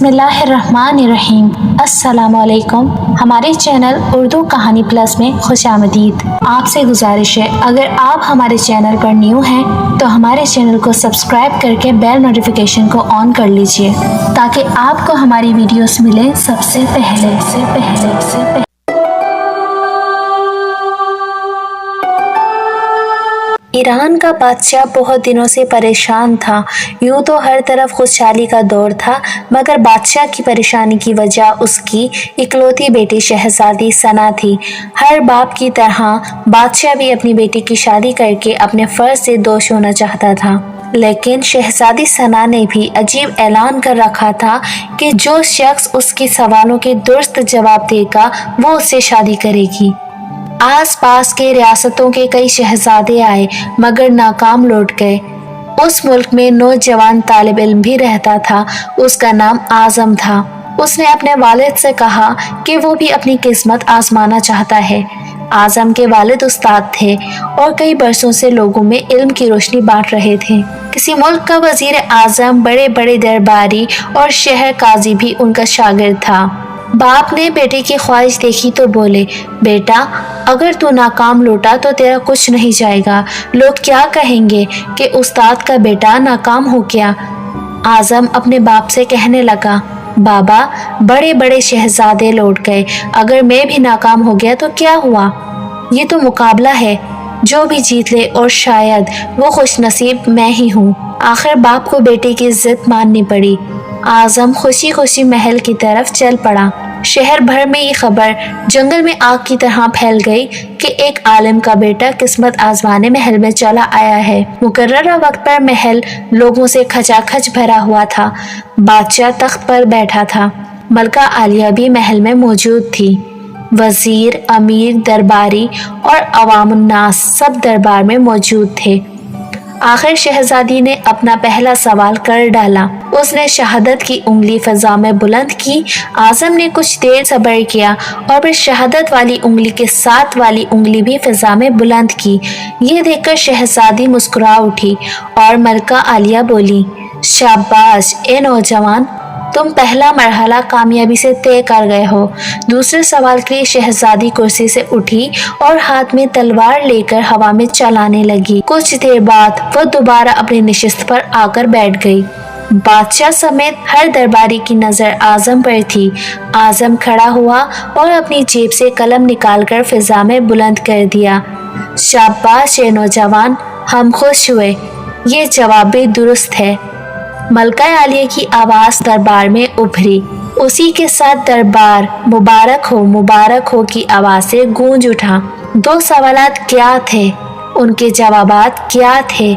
बिस्मिल्लाहिर्रहमानिर्रहीम। अस्सलाम वालेकुम। हमारे चैनल उर्दू कहानी प्लस में खुशामदीद। आपसे गुजारिश है, अगर आप हमारे चैनल पर न्यू हैं तो हमारे चैनल को सब्सक्राइब करके बेल नोटिफिकेशन को ऑन कर लीजिए ताकि आपको हमारी वीडियोस मिले सबसे पहले। ईरान का बादशाह बहुत दिनों से परेशान था। यूँ तो हर तरफ खुशहाली का दौर था, मगर बादशाह की परेशानी की वजह उसकी इकलौती बेटी शहजादी सना थी। हर बाप की तरह बादशाह भी अपनी बेटी की शादी करके अपने फ़र्ज से दोष होना चाहता था, लेकिन शहजादी सना ने भी अजीब ऐलान कर रखा था कि जो शख्स उसके सवालों के दुरुस्त जवाब देगा वो उससे शादी करेगी। आस पास के रियासतों के कई शहजादे आए मगर नाकाम लौट गए। उस मुल्क में नौजवान तालिब इल्म भी रहता था, उसका नाम आज़म था। उसने अपने वालिद से कहा कि वो भी अपनी किस्मत आजमाना चाहता है। आज़म के वालिद उस्ताद थे और कई बरसों से लोगों में इल्म की रोशनी बांट रहे थे। किसी मुल्क का वजीर आज़म, बड़े बड़े दरबारी और शहर काजी भी उनका शागिर्द था। बाप ने बेटे की ख्वाहिश देखी तो बोले, बेटा अगर तू नाकाम लौटा तो तेरा कुछ नहीं जाएगा। लोग क्या कहेंगे कि उस्ताद का बेटा नाकाम हो गया। आज़म अपने बाप से कहने लगा, बाबा बड़े बड़े शहजादे लौट गए, अगर मैं भी नाकाम हो गया तो क्या हुआ। ये तो मुकाबला है, जो भी जीत ले और शायद वो खुशनसीब मैं ही हूँ। आखिर बाप को बेटे की जिद माननी पड़ी। आज़म खुशी खुशी महल की तरफ चल पड़ा। शहर भर में ये खबर जंगल में आग की तरह फैल गई कि एक आलिम का बेटा किस्मत आजमाने महल में चला आया है। मुकर्ररा वक्त पर महल लोगों से खचाखच भरा हुआ था। बादशाह तख्त पर बैठा था। मलका आलिया भी महल में मौजूद थी। वजीर, अमीर, दरबारी और अवामुन्नास सब दरबार में मौजूद थे। आखिर शहजादी ने अपना पहला सवाल कर डाला। उसने शहादत की उंगली फजा में बुलंद की। आज़म ने कुछ देर सब्र किया और फिर शहादत वाली उंगली के साथ वाली उंगली भी फजा में बुलंद की। ये देखकर शहजादी मुस्कुरा उठी और मलका आलिया बोली, शाबाश ए नौजवान, तुम पहला मरहला कामयाबी से तय कर गए हो। दूसरे सवाल के लिए शहजादी कुर्सी से उठी और हाथ में तलवार लेकर हवा में चलाने लगी। कुछ देर बाद वो दोबारा अपनी नशिस्त पर आकर बैठ गई। बादशाह समेत हर दरबारी की नजर आज़म पर थी। आज़म खड़ा हुआ और अपनी जेब से कलम निकालकर फिजा में बुलंद कर दिया। शाबाश ए नौजवान, हम खुश हुए, ये जवाब भी दुरुस्त है। मलका आलिया की आवाज दरबार में उभरी। उसी के साथ दरबार मुबारक हो की आवाज से गूंज उठा। दो सवालात क्या थे, उनके जवाबात क्या थे।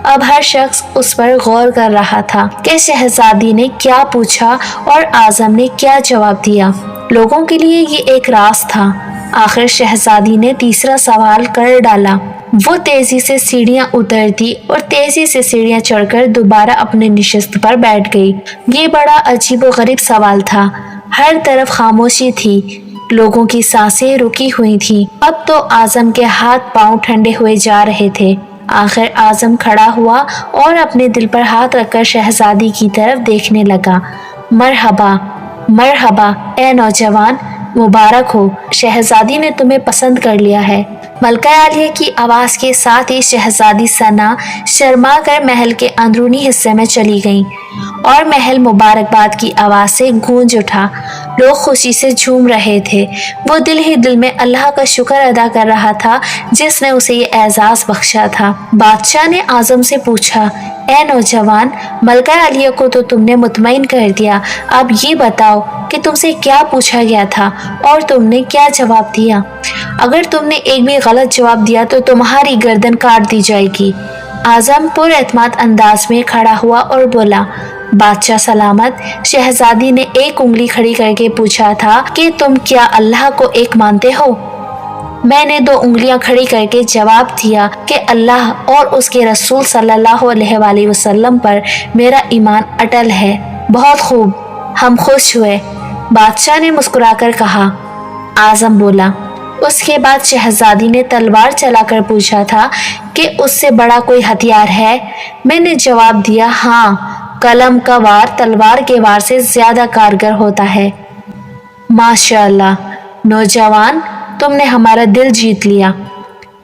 अब हर शख्स उस पर गौर कर रहा था कि शहजादी ने क्या पूछा और आज़म ने क्या जवाब दिया। लोगों के लिए ये एक राज था। आखिर शहजादी ने तीसरा सवाल कर डाला। वो तेजी से सीढ़ियां उतरती और तेजी से सीढ़ियां चढ़कर दोबारा अपने नशिस्त पर बैठ गई। ये बड़ा अजीब व गरीब सवाल था। हर तरफ खामोशी थी, लोगों की सांसें रुकी हुई थी। अब तो आज़म के हाथ पांव ठंडे हुए जा रहे थे। आखिर आज़म खड़ा हुआ और अपने दिल पर हाथ रखकर शहजादी की तरफ देखने लगा। मरहबा ए नौजवान, मुबारक हो, शहजादी ने तुम्हें पसंद कर लिया है। मलका आलिया की आवाज़ के साथ ही शहजादी सना शर्मा कर महल के अंदरूनी हिस्से में चली गईं और महल मुबारकबाद की आवाज़ से गूंज उठा। लोग खुशी से झूम रहे थे। वो दिल ही दिल में अल्लाह का शुक्र अदा कर रहा था जिसने उसे ये एजाज़ बख्शा था। बादशाह ने आज़म से पूछा, ए नौजवान, मलका आलिया को तो तुमने मुतमईन कर दिया, अब ये बताओ कि तुमसे क्या पूछा गया था और तुमने क्या जवाब दिया। अगर तुमने एक भी गलत जवाब दिया तो तुम्हारी गर्दन काट दी जाएगी। आज़म पुरएतमाद अंदाज में खड़ा हुआ और बोला, बादशाह सलामत। शहजादी ने एक उंगली खड़ी करके पूछा था कि तुम क्या अल्लाह को एक मानते हो। मैंने दो उंगलियां खड़ी करके जवाब दिया कि अल्लाह और उसके रसूल सल्लल्लाहु अलैहि वसल्लम पर मेरा ईमान अटल है। बहुत खूब, हम खुश हुए, बादशाह ने मुस्कुराकर कहा। आज़म बोला। उसके बाद शहजादी ने तलवार चलाकर पूछा था कि उससे बड़ा कोई हथियार है। मैंने जवाब दिया, हाँ, कलम का वार तलवार के वार से ज्यादा कारगर होता है। माशाअल्लाह नौजवान, तुमने हमारा दिल जीत लिया।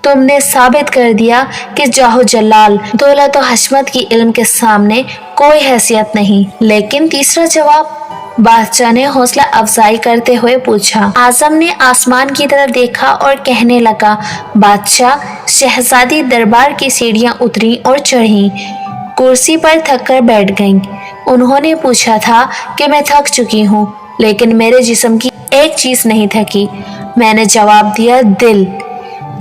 तुमने साबित कर दिया कि जाहो जलाल, दौलत और हशमत की इल्म के सामने कोई हैसियत नहीं। लेकिन तीसरा जवाब? बादशाह ने हौसला अफजाई करते हुए पूछा। आजम ने आसमान की तरफ देखा और कहने लगा, बादशाह, शहजादी दरबार की सीढ़ियां उतरी और चढ़ी, कुर्सी पर थक कर बैठ गईं। उन्होंने पूछा था कि मैं थक चुकी हूँ, लेकिन मेरे जिस्म की एक चीज नहीं थकी। मैंने जवाब दिया, दिल।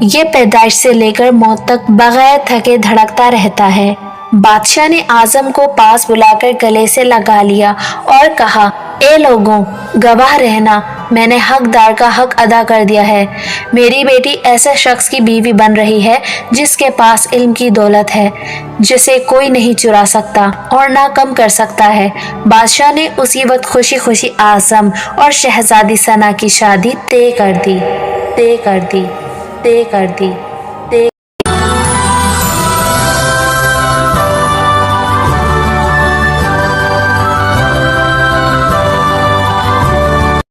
ये पैदाइश से लेकर मौत तक बगैर थके धड़कता रहता है। बादशाह ने आजम को पास बुलाकर गले से लगा लिया और कहा, ए लोगों, गवाह रहना, मैंने हकदार का हक अदा कर दिया है। मेरी बेटी ऐसे शख्स की बीवी बन रही है जिसके पास इल्म की दौलत है, जिसे कोई नहीं चुरा सकता और ना कम कर सकता है। बादशाह ने उसी वक्त खुशी खुशी आजम और शहजादी सना की शादी तय कर दी।